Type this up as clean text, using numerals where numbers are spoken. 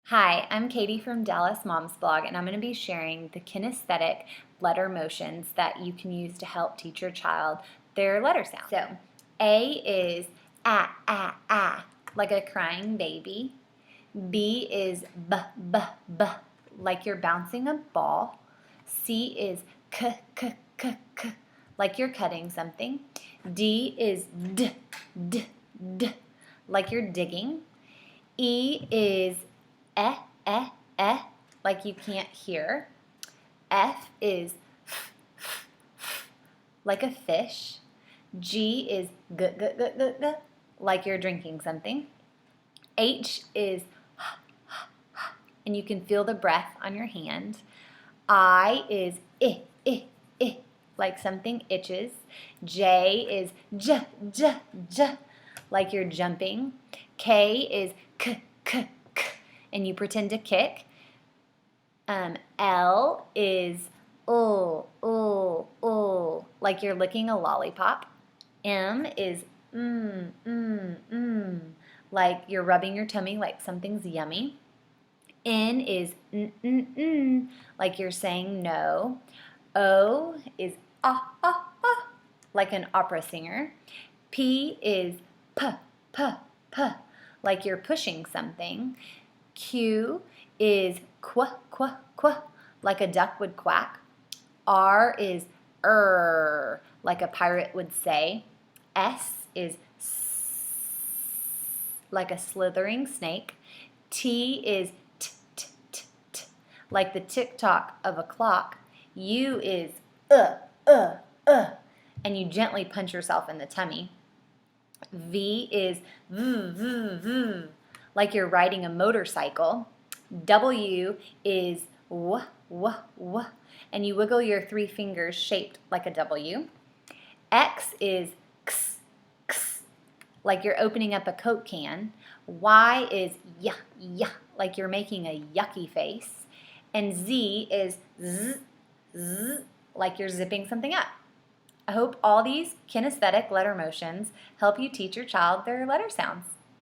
Hi, I'm Katie from Dallas Mom's Blog, and I'm going to be sharing the kinesthetic letter motions that you can use to help teach your child their letter sound. So, A is ah, ah, ah, like a crying baby. B is b, b, b, like you're bouncing a ball. C is k, k, k, k, like you're cutting something. D is d, d, d, like you're digging. E is eh, eh, eh, like you can't hear. F is f, f, f, like a fish. G is g, g, g, g, g, like you're drinking something. H is and you can feel the breath on your hand. I is I, like something itches. J is j, j, j, like you're jumping. K is k, k, k, and you pretend to kick. L is like you're licking a lollipop. M is like you're rubbing your tummy like something's yummy. N is like you're saying no. O is ah, ah, ah, like an opera singer. P is p, p, p, like you're pushing something. Q is qu, qu, qu, like a duck would quack. R is like a pirate would say. S is like a slithering snake. T is like the tick-tock of a clock. U is and you gently punch yourself in the tummy. V is like you're riding a motorcycle. W is and you wiggle your 3 fingers shaped like a W. X is like you're opening up a Coke can. Y is like you're making a yucky face. And Z is like you're zipping something up. I hope all these kinesthetic letter motions help you teach your child their letter sounds.